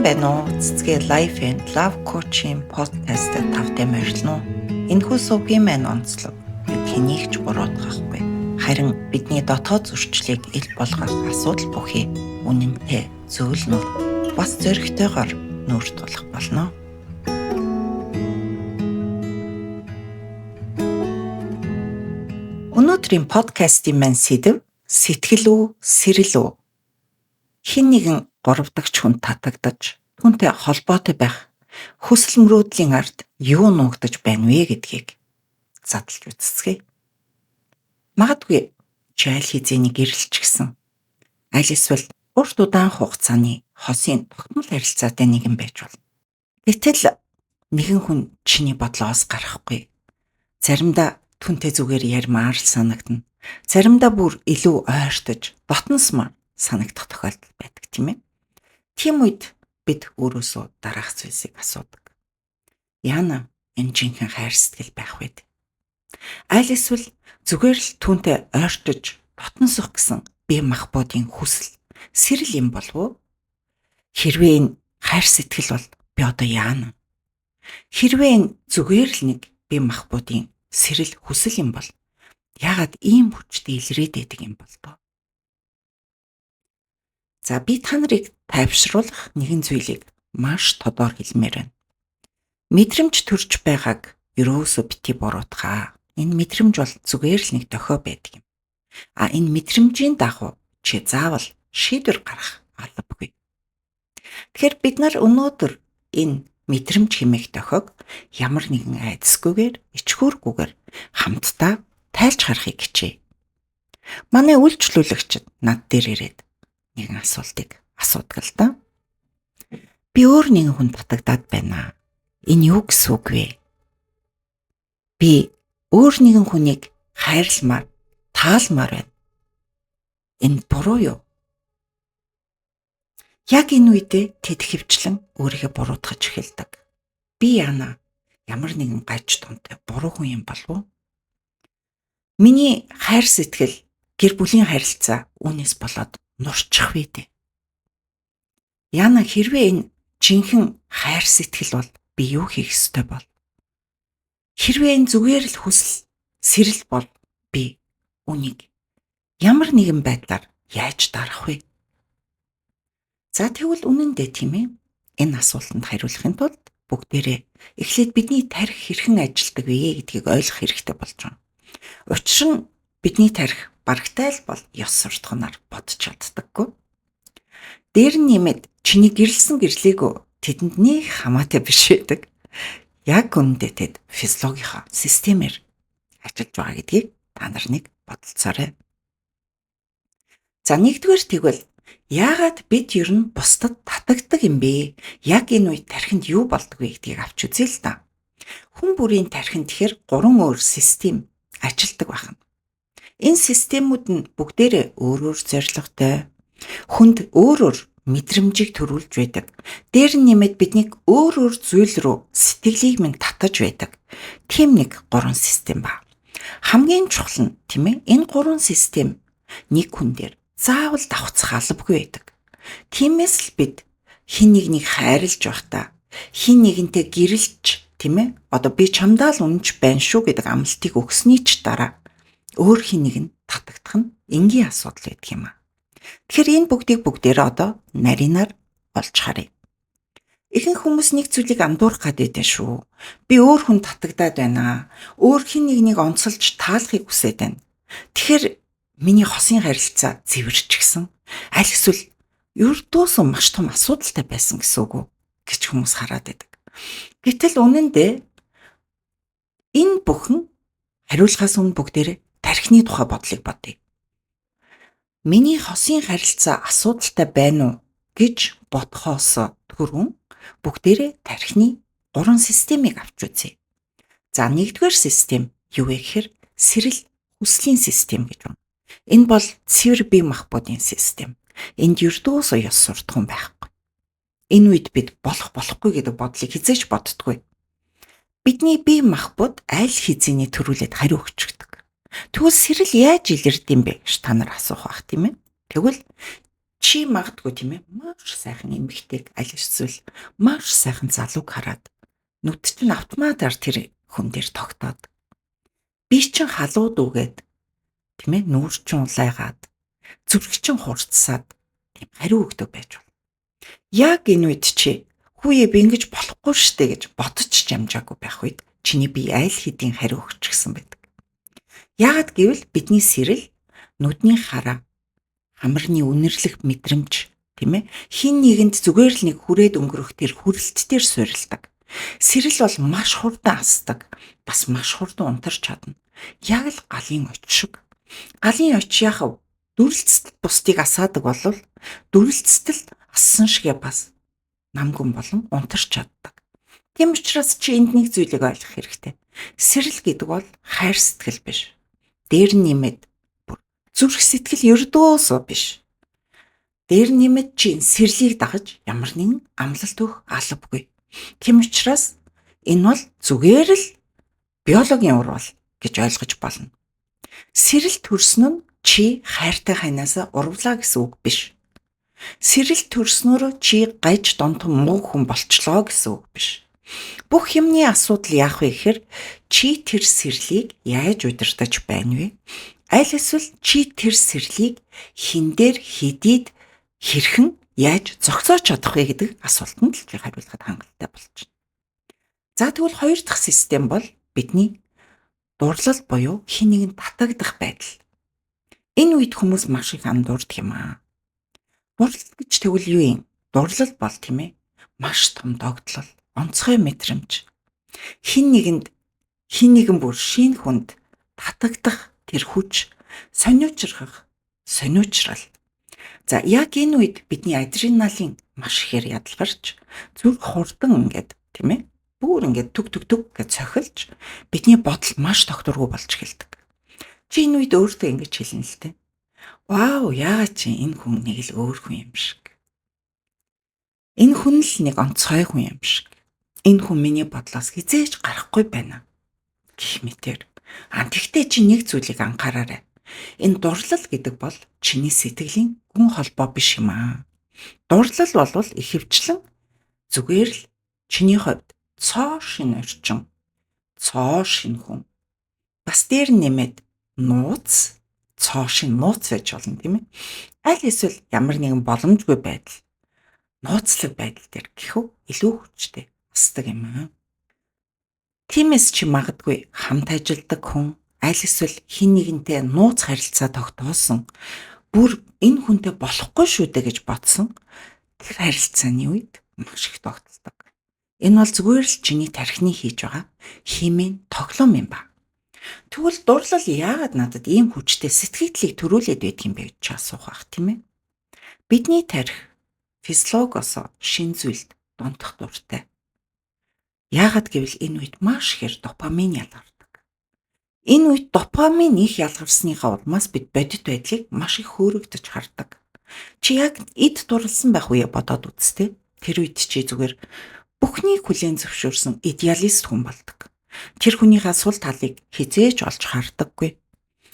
Сайн байна уу? Цэцгээ Life and Love Coaching podcast-д тавтай морилно. Энэхүү сувгийн маань онцлог. Бид хэнийг ч буруутгахгүй. Харин бидний дотоод зөрчлийг ил болгох асуудал бүхий үнэнтэй зөөлнөл бас зөрөгтэйгээр нүүр тулах болно. Өнөөдрийн подкастын маань сэдэв сэтгэл үү, сэрэл үү? Хэн нэгэн гуравдагч хүн татагдаж, түүнтэй холбоотой байх хүсэл мөрөөдлийн ард юу нуугдаж байна вэ гэдгийг задлж үзцгээе. Магадгүй жайл хизээний гэрэлч гисэн аль эсвэл урт удаан хугацааны хосын тогтмол харилцаатай нэгэн байж болно. Гэтэл нэгэн хүн чиний бодлоос гарахгүй. Заримдаа түнтэй зүгээр ярмаар санагдана. Заримдаа бүр илүү ойртож, дотносмаар санагдах тохиолдол байдаг тийм ээ. Тийм үед бид өөрөөсөө дараах зүйлсийг асуудаг. Яана энэ жинхэнэ хайр сэтгэл байх вэ? Аль эсвэл зүгээр л түүнтэй ойртож, дотносох гэсэн бие махбодын хүсэл, сэрэл юм болов уу? Хэрвээ энэ хайр сэтгэл бол би одоо яана? Хэрвээ энэ зүгээр л нэг бие махбодын сэрэл хүсэл юм бол яагаад ийм хүчтэй илрээд байдаг юм бол тоо? За би та нарыг тайвшруулах нэгэн зүйлийг маш тодор хэлмээр байна. Мэдрэмж төрж байгааг ерөөсөө бити буруутгаа. Энэ мэдрэмж бол зүгээр л нэг дохио байдаг юм. Энэ мэдрэмжийн дагуу чи заавал шийдвэр гаргах албагүй. Тэгэхээр бид нар өнөөдөр энэ мэдрэмж хэмээх дохиог ямар нэгэн айдасгүйгээр, ичхүүргүйгээр хамтдаа тайлж харахыг хичээе. Манай үйлчлүүлэгчид над дээр ирээд нэгэн асуултыг асуудаг л да. Би өөр нэгэн хүн татагдаад байна. Энэ юу гэсэн үг вэ? Би өөр нэгэн хүнийг хайрламаар, таалмаар байна. Энэ буруу юу? Яг энэ үедээ тэд хэвчлэн өөрийгөө буруутгаж эхэлдэг. Би яана ямар нэгэн гаж тунтай буруу хүн юм болов уу? Миний хайр сэтгэл, гэр бүлийн харилцаа үүнээс болоод нурчих вэ дээ. Яна хэрвээ энэ жинхэнэ хайр сэтгэл бол би юу хийх ёстой бол? Хэрвээ энэ зүгээр л хүсэл, сэрэл бол би үнийг ямар нэгэн байдлаар яаж дарах вэ? За тэгвэл үнэн дээ тийм ээ. Энэ асуултанд хариулахын тулд бүгдээрээ эхлээд бидний тарих хэрхэн ажилладаг вэ гэдгийг ойлгох хэрэгтэй болж байна. Учир нь бидний тарих барагтай л бол ёс суртахуунаар бодож чаддаггүй. Дээр нь нэмээд чиний гэрэлсэн гэрлээгөө тэдэнд нэг хамаатай биш байдаг. Яг үнэндээ тэд физиологийнхаа системээр ажиллаж байгаа гэдгийг та нар нэг бодолцоорой. За нэгдүгээр тэгвэл яагаад бид ер нь бусдад татагддаг юм бэ? Яг энэ үед тархинд юу болдгоо гэдгийг авч үзье л да. Хүн бүрийн тархинд тэгэхээр 3 өөр систем ажилладаг байна. Энэ системүүд нь бүгдээрээ өөр зорилготой, хүнд өөр мэдрэмжийг төрүүлж байдаг. Дээр нь нэмээд биднийг өөр зүйл рүү сэтгэлийг минь татаж байдаг. Тийм нэг 3 систем ба. Хамгийн чухал нь тийм ээ энэ 3 систем нэг хүн дээр заавал давхцах албагүй байдаг. Тиймээс л бид хин нэгнийг хайрлаж байхдаа хин нэгэнтэй гэрэлж тийм ээ одоо би чамдаа л үнэнч байна шүү гэдэг амлалтыг өгсөний ч дараа өөр хин нэг нь татагдах нь энгийн асуудал байдаг юм аа. Тэгэхээр энэ бүгдээрээ одоо нарийнаар олж харъя. Ихэнх хүмүүс нэг зүйлийг андуурах гэдэг шүү. Би өөр хүн татагдаад байна. Өөр хин нэгнийг онцолж таалахыг хүсээд байна. Тэгэхээр миний хосын харилцаа зэвэрчихсэн. Аль эсвэл ердөөсөө маш том асуудалтай байсан гэсэн үг үү гэж хүмүүс хараад байдаг. Гэтэл үнэндээ энэ бүхэн хариулахаас өмнө бүгдээрээ тархины тухай бодлыг бодъё. Миний хосын харилцаа асуудалтай байна уу гэж бодхоос түрүүн бүгдээрээ тархины 3 системийг авч үзье. За нэгдүгээр систем юу вэ гэхээр сэрэл хүслийн систем гэж байна. Энэ бол цэвэр бие махбодын систем. Энд ердөөсөө ёс суртахуун байхгүй. Энэ үед бид болохгүй гэдэг бодлыг хизээж боддоггүй. Бидний бие махбод аль хизээний төрүүлээд хариу өгчдөг. Тэгвэл сэрэл яаж илэрдэм бэ гэж та нар асуух бах тийм ээ. Тэгвэл Чи магадгүй тийм ээ маш сайхан эмэгтэйг аль эсвэл маш сайхан залууг хараад нүд чинь автоматар тэр хүн дээр тогтоод би чин халуу дүүгээд тийм ээ нүүр чин улайгаад зүрх чин хурцсаад тийм хариу өгдөг байж болно. Яг энэ үед чи хүүе би ингэж болохгүй штэ гэж бодож чамжаагүй байх үед чиний бие аль хэдийн хариу өгч гисэн байдаг. Яагад гэвэл бидний сэрэл нүдний хараа хамарны үнэрлэх мэдрэмж тийм ээ хин нэгэнд зүгээр л нэг хүрээд өнгөрөх тэр хүрэлт дээр суурилдаг. Сэрэл бол маш хурдан асдаг. Бас маш хурдан унтарч чадна. Яг л галын оч шиг. Галын оч яхав дүрлцэлд бусдыг асаадаг болвол дүрлцэлд ассан шигэ бас намгүн болон унтарч чаддаг. Тийм учраас чи энд нэг зүйлийг ойлгох хэрэгтэй. Сэрэл гэдэг бол хайр сэтгэл биш. Дээр нэмээд зүрх сэтгэл ердөөсөө биш. Дээр нэмээд чи сэрлийг дагаж ямар нэгэн амлалт өгөх албагүй. Тийм учраас энэ бол зүгээр л биологийн урвал гэж ойлгож болно. Сэрэл төрсөн нь чи хайртай ханиасаа урвлаа гэсэн үг биш. Сэрэл төрснөөр чи гаж донтон муу хүн болчлоо гэсэн үг биш. Бүх юмны асуудал яах вэ гэхээр чи тэр сэрлийг яаж удирдах байна вэ? Аль эсвэл чи тэр сэрлийг хин дээр хэдийд хэрхэн яаж зогсоож чадах вэ гэдэг асуултанд л хариулахад хангалттай болж байна. За тэгвэл хоёр дахь систем бол бидний дурлал буюу хин нэгэнд татагдах байдал. Энэ үед хүмүүс маш их андуурдаг юм аа. Дурлал гэж тэгвэл юу юм? Дурлал бол тийм ээ маш том догтлол, онцгой мэдрэмж. Хин нэгэн бүр шинэ хүнд татагдах тэр хүч, сониучрах, сониучрал. За яг энэ үед бидний адреналин маш ихээр ядалгарч зүрх хурдан ингээд тийм ээ бүр ингээд түг гэж цохилж бидний бодол маш тогтворгүй болж эхэлдэг. Чи энэ үед өөртөө ингэж хэлнэ л дээ. Вау, яагаад чи энэ хүн нэг л өөр хүн юм шиг. Энэ хүн л нэг онцгой хүн юм шиг. Энэ хүн миний бодлоос хизээж гарахгүй байна гэх мэтэр. Тэгтээ чи нэг зүйлийг анхаараарай. Энэ дурлал гэдэг бол чиний сэтгэлийн гүн холбоо биш юм аа. Дурлал бол ихэвчлэн зүгээр л чиний хувьд цоо шин орчин, цоо шин хүн. Бас дээр нэмээд нууц, цоо шин нууц байж болно тийм ээ. Аль эсвэл ямар нэгэн боломжгүй байдал, нууцлаг байдал дээр гэхүү илүү хүчтэй асдаг юм аа. Тиймээс чи магадгүй хамт ажилдаг хүн аль эсвэл хин нэгэнтэй нууц харилцаа тогтоосон бүр энэ хүнтэй болохгүй шүү дээ гэж бодсон тэр харилцааны үед маш их тогтолдог. Энэ бол зүгээр л чиний тархины хийж байгаа химийн тоглоом юм ба. Тэгвэл дурлал яагаад надад ийм хүчтэй сэтгэлдлийг төрүүлээд байдаг юм бэ гэж асуух бах тийм ээ. Бидний тархи физиологоос шин зүйлд донтох дуртай. Яагаад гэвэл энэ үед маш ихээр допамин ялгардаг. Энэ үед допамин их ялгарсныхаа улмаас бид бодит байдлыг маш их хөөрөгдөж хардаг. Чи яг эд дурлсан байх үе бодоод үзтээ. Тэр үед чи зүгээр бүхнийг хүлээн зөвшөөрсөн идеалист хүн болдог. Тэр хүнийхээ сул талыг хизээж олж хардаггүй.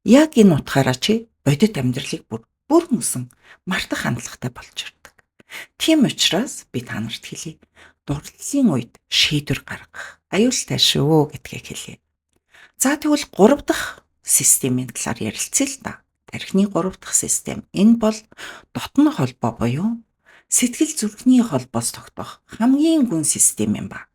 Яг энэ утгаараа чи бодит амьдралыг бүр мөсөн мартах хандлагатай болж ирдэг. Тийм учраас би та нарт хэлье. Дурлалын үед шийдвэр гаргах аюултай шүү гэдгийг хэлье. За тэгвэл 3 дахь системийн талаар ярилцъя л да. Тархины 3 дахь систем. Энэ бол дотны холбоо буюу сэтгэл зүрхний холбоос тогтоох хамгийн гүн систем юм ба.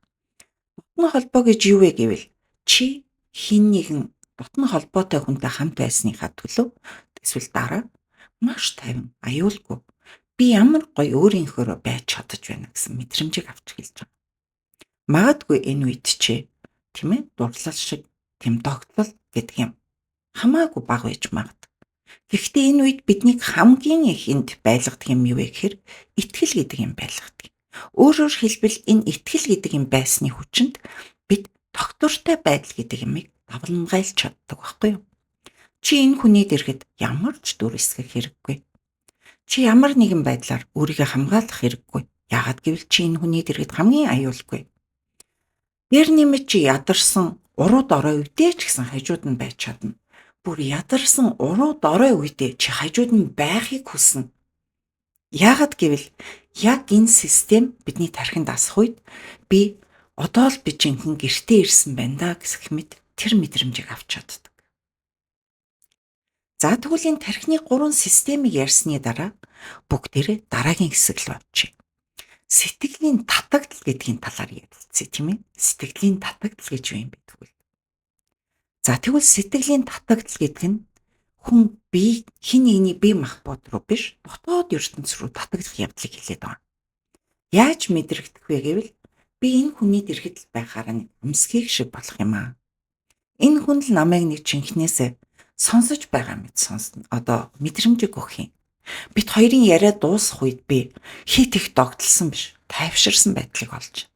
Дотны холбоо гэж юу вэ гэвэл чи хин нэгэн дотны холбоотой хүнтэй хамт байсныхаа төлөө эсвэл дараа маш тайван аюулгүй би ямар гоё өөрийнхөө байж чадаж байна гэсэн мэдрэмжийг авч эхэлж байгаа. Магадгүй энэ үед чи тийм ээ дурлал шиг тэм тогтлол гэдэг юм хамаагүй бага байж магад. Гэхдээ энэ үед биднийг хамгийн ихэнд байлгадаг юм юу вэ гэхээр итгэл гэдэг юм байлгадаг. Өөрөөр хэлбэл энэ итгэл гэдэг юм байсны хүчинд бид тогтвортой байдал гэдэг юмыг давлангайлж чаддаг байхгүй юу? Чи энэ хүнийг ирэхэд ямар ч дүр эсгэх хэрэггүй. Чи ямар нэгэн байдлаар өөрийгөө хамгаалах хэрэггүй. Яагаад гэвэл чи энэ хүнийг ирэхэд хамгийн аюулгүй. Дээр нэмээд чи ядарсан уруу дорой үедээ ч гэсэн хажууд нь байж чадна. Бүр ядарсан уруу дорой үедээ чи хажууд нь байхыг хүснэ. Яагаад гэвэл яг энэ систем бидний тархинд асах үед би одоо л би жинхэнэ гэртээ ирсэн байна да гэх мэт тэр мэдрэмжийг авч чаддаг. За тэгвэл энэ тархины 3 системийг ярьсны дараа бүгдээрээ дараагийн хэсэг рүү очие. Сэтгэлийн татагдал гэдгийн талаар ярилцъя тийм ээ. Сэтгэлийн татагдал гэж юу юм бэ тэгвэл? За тэгвэл сэтгэлийн татагдал гэдэг нь хүн хин нэгний бие махбод руу биш дотоод ертөнц рүү татагдах явдлыг хэлээд байна. Яаж мэдрэгдэх вэ гэвэл би энэ хүний дэргэд байхаараа нэг өмсгийг шиг болох юм аа. Энэ хүн л намайг нэг жинхнээсээ сонсож байгаа мэт сонсно. Одоо мэдрэмжийг өгөх юм. Бид хоёрын яриа дуусах үед би хит их догтлсон биш, тайвширсан байдлыг олж.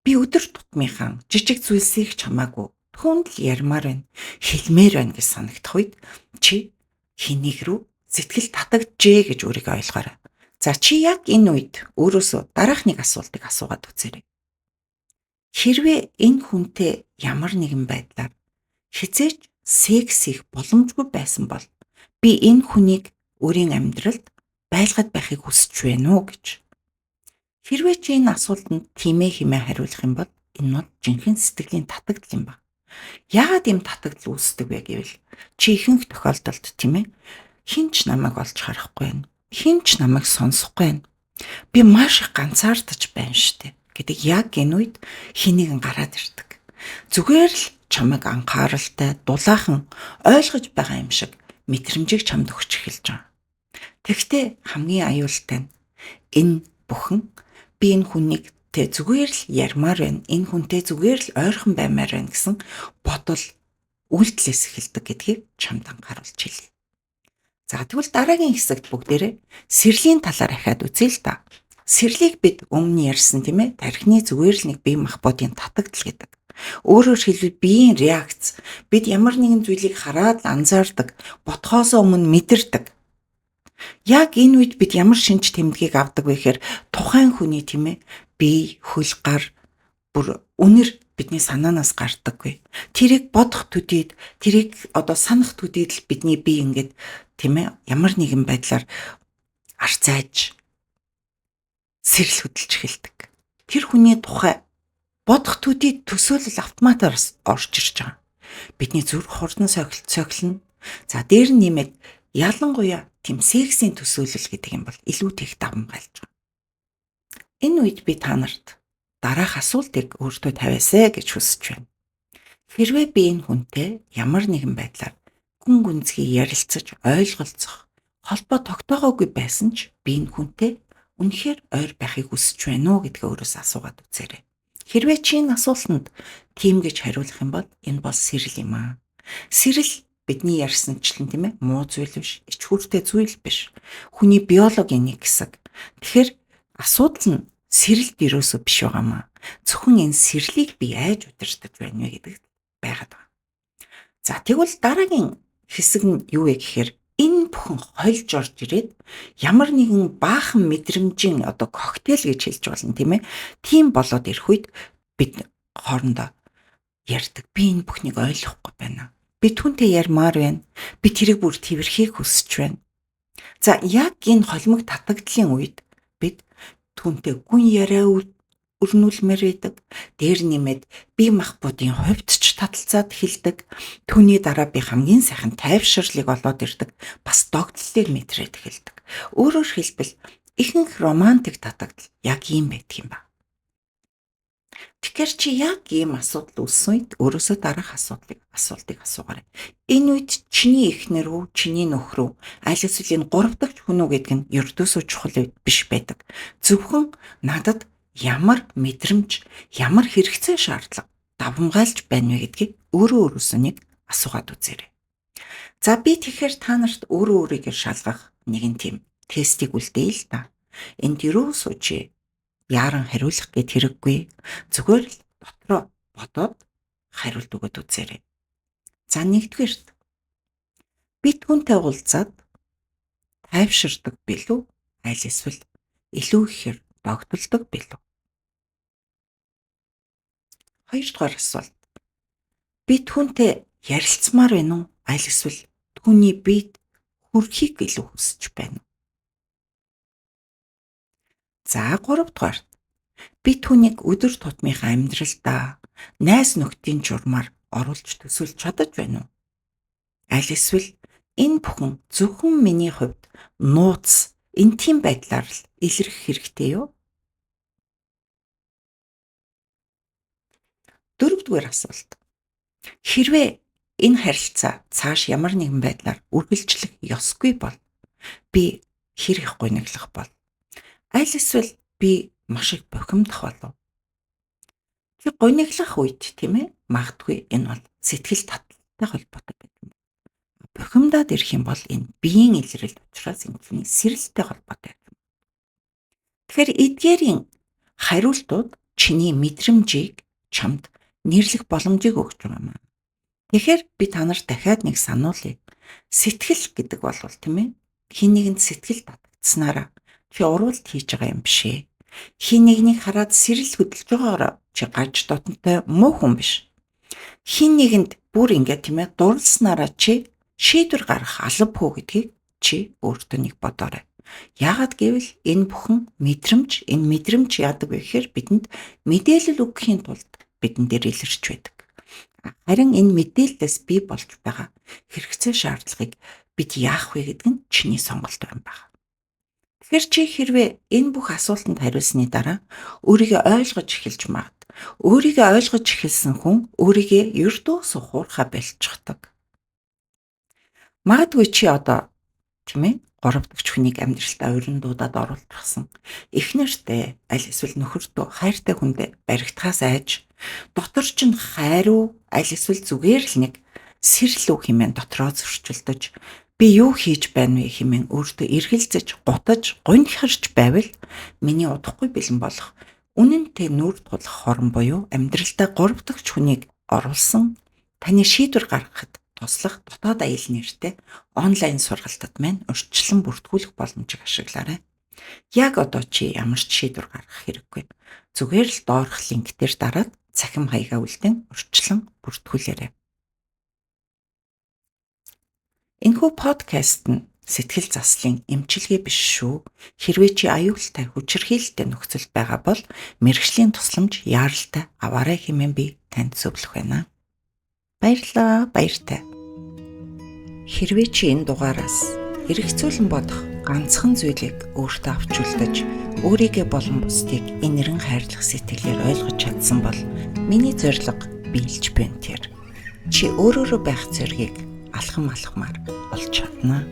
Би өдөр тутмынхаа жижиг зүйлсийг чамаагүй түнд л ярмаар байна, хэлмээр байна гэж санагдах үед чи хэнийг рүү сэтгэл татагджээ гэж өөрийгөө ойлгоорой. За чи яг энэ үед өөрөөсөө дараах нэг асуултыг асуугаад үзээрэй. Хэрвээ энэ хүнтэй ямар нэгэн байдлаар хизээч секс хийх боломжгүй байсан бол би энэ хүнийг өөрийн амьдралд байлгаад байхыг хүсэж байна уу гэж. Хэрвээ чи энэ асуултанд тийм ээ хэмээн хариулах юм бол энэ нь жинхэнэ сэтгэлийн татагдал юм ба. Яагаад ийм татагдал үүсдэг вэ гэвэл чи ихэнх тохиолдолд тийм ээ хинч намайг олж харахгүй байна. Хинч намайг сонсохгүй байна. Би маш их ганцаардаж байна штэ гэдэг яг энэ үед хэнийг гараад ирдэг. Зүгээр л чамайг анхааралтай, дулаахан ойлгож байгаа юм шиг мэдрэмжийг чамд өгч эхэлж байгаа. Тэгэхдээ хамгийн аюултай нь энэ бүхэн би энэ хүнийг зүгээр л ярмаар байна. Энэ хүнтэй зүгээр л ойрхон баймаар байна гэсэн бодол үйлдэлээс эхэлдэг гэдгийг чамд анхааруулж хэлье. За тэгвэл дараагийн хэсэгт бүгдээрээ сэрлийн талаар ахаад үзье л да. Сэрлийг бид өмнө ярьсан тийм ээ. Тархины зүгээр л нэг бие махбодын татагдал гэдэг. Өөрөөр хэлбэл биеийн реакц. Бид ямар нэгэн зүйлийг хараад анзаардаг, бодхоосоо өмнө мэдэрдэг. Яг энэ үед бид ямар шинж тэмдгийг авдаг вэ гэхээр тухайн хүний тийм ээ бие, хөл, гар бүр үнэр бидний санаанаас гардаггүй. Тэрийг бодох төдийд, тэрийг одоо санах төдийд л бидний бие ингээд тийм ээ ямар нэгэн байдлаар арцааж сэрэл хөдөлж эхэлдэг. Тэр хүний тухай бодох төдийд төсөөлөл автоматар орж ирж байгаа. Бидний зүрх хурдан цохилно. За дээр нь нэмээд ялангуяа тийм сексийн төсөөлөл гэдэг юм бол илүү их давмгайлж байгаа. Энэ үед би та нарт дараах асуултыг өөртөө тавиасаа гэж хүсэж байна. Хэрвээ би энэ хүнтэй ямар нэгэн байдлаар гүн гүнзгий ярилцаж ойлголцох холбоо тогтоогоогүй байсан ч би энэ хүнтэй үнэхээр ойр байхыг хүсэж байна уу гэдгээ өөрөөсөө асуугаад үзээрэй. Хэрвээ чи энэ асуултанд тийм гэж хариулах юм бол энэ бол сэрэл юм аа. Сэрэл бидний ярьсанчлан тийм ээ муу зүйл биш, ичхүүртэй зүйл биш. Хүний биологийн нэг хэсэг. Тэгэхээр асуудал нь сэрэлт юусоо биш байгаамаа. Зөвхөн энэ сэрлийг би айж удирдах байна вэ гэдэг байгаад байна. За тэгвэл дараагийн хэсэг нь юу вэ гэхээр энэ бүхэн хольж орж ирээд ямар нэгэн баахан мэдрэмжийн одоо коктейл гэж хэлж болно тийм ээ. Тийм болоод ирэх үед бид хоорондоо ярьдаг. Би энэ бүхнийг ойлгохгүй байна. Би түүнтэй ярмаар байна. Би тэрийг бүр тэрхийг хүсэж байна. За яг энэ холимог татагдлын үед бид түүнтэй гүн яриа өрнүүлмээр байдаг. Дээр нэмээд бие махбодын хувьд ч таталцаад эхэлдэг. Түүний дараа би хамгийн сайхан тайвширлыг олоод ирдэг. Бас догтлолыг мэдрээд эхэлдэг. Өөрөөр хэлбэл ихэнх романтик татагдал яг ийм байдаг юм ба. Тэгэхээр чи яг ийм асуудал үүссэн үед өөрөөсөө дараах асуултыг асуугаарай. Энэ үед чиний эхнэр үү, чиний нөхөр үү, аль эсвэл энэ 3 дахь хүн үү гэдэг нь ердөөсөө чухал биш байдаг. Зөвхөн надад ямар мэдрэмж, ямар хэрэгцээ шаардлага давмгайлж байна вэ гэдгийг өөрөөсөө нэг асуугаад үзээрэй. За би тэгэхээр та нарт өөрийгөө шалгах нэгэн тийм тестийг үлдээе л да. Энд юусоо чи яаран хариулах гэд хэрэггүй. Зүгээр л дотроо бодоод хариулт өгöd үзээрэй. За нэгдүгээрт би түүнтэй уулзаад тайвширдаг билүү? Аль эсвэл илүү ихээр догтлдог билүү? Хоёрдугаар асуулт. Би түүнтэй ярилцмаар байна уу? Аль эсвэл түүний биед хүрэхийг илүү хүсэж байна уу? За 3 дугаарт би түүнийг өдөр тутмынхаа амьдралдаа найз нөхдийн журмаар оруулж төсөөлж чадаж байна уу? Аль эсвэл энэ бүхэн зөвхөн миний хувьд нууц, интим байдлаар л илэрхэх хэрэгтэй юу? 4-р асуулт. Хэрвээ энэ харилцаа цааш ямар нэгэн байдлаар үргэлжлэх ёсгүй бол би хэр их гуниглах бол? Аль эсвэл би маш их бухимдах болов? Чи гуниглах үед тийм ээ магадгүй энэ бол сэтгэл таталтай холбоотой байдаг. Бухимдаад ирэх юм бол энэ биеийн илрэл учраас энэний сэрэлттэй холбоотой юм. Тэгэхээр эдгээрийн хариултууд чиний мэдрэмжийг чамд нэрлэх боломжийг өгч байгаа юм. Тэгэхээр би та нарт дахиад нэг сануулъя. Сэтгэл гэдэг бол тийм ээ хин нэгэнд сэтгэл татагдсанараа чи уралд хийж байгаа юм биш ээ. Хин нэгнийг хараад сэрэл хөдөлж байгаагаар чи гаж дотонтой муу хүн биш. Хин нэгэнд бүр ингээд тийм ээ дурлснараа чи шийдвэр гаргах алба хөө гэдгийг чи өөртөө нэг бодоорой. Яагаад гэвэл энэ бүхэн мэдрэмж яадаг вэ гэхээр бидэнд мэдээлэл өгөхийн тулд бидэн дээр илэрч байдаг. Харин энэ мэдээлэлээс бий болж байгаа хэрэгцээ шаардлагыг бид яах вэ гэдэг нь чиний сонголт юм байна. Тэгэхээр чи хэрвээ энэ бүх асуултанд хариулсны дараа өөрийгөө ойлгож эхэлж магад. Өөрийгөө ойлгож эхэлсэн хүн өөрийгөө ердөө сухуурхаа болчихдог. Магадгүй чи одоо тийм ээ 3 дахь хүнийг амьдралтаа урин дуудаад оруулчихсан. Эхнэртэй аль эсвэл нөхөртөө хайртай хүндээ баригдахаас айж дотор ч нь хайруу аль эсвэл зүгээр л нэг сэрэл үг хэмээн дотроо зөрчилдөж би юу хийж байна вэ хэмээн өөртөө эргэлзэж гутаж гонхирч байвал миний удахгүй бэлэн болох үнэнтэй нүур тулах хорон буюу амьдралдаа 3 дахь хүнийг оруулсан таны шийдвэр гаргахад туслах дотоод аял нэртэй онлайн сургалтад маань урьдчилан бүртгүүлэх боломжийг ашиглаарай. Яг одоо чи ямар ч шийдвэр гаргах хэрэггүй. Зүгээр л доорх линк дээр дараад цахим хаягаа үлдэн урьдчилан бүртгүүлээрэй. Энэхүү подкаст нь сэтгэл заслын эмчилгээ биш шүү. Хэрвээ чи аюултай хүчирхийлэлтэй нөхцөлд байгаа бол мэргэжлийн тусламж яаралтай аваарай хэмээн би танд зөвлөх байна. Баярлалаа, баяртай. Хэрвээ чи энэ дугаараас эргэцүүлэн бодох ганцхан зүйлийг өөртөө авч үлдэж, өөрийгөө болон бусдыг инэрэн хайрлах сэтгэлээр ойлгож чадсан бол миний зорилго биелж байна тэр. Чи өөрөөрөө байх зэргийг алхам алхмаар олж чадна.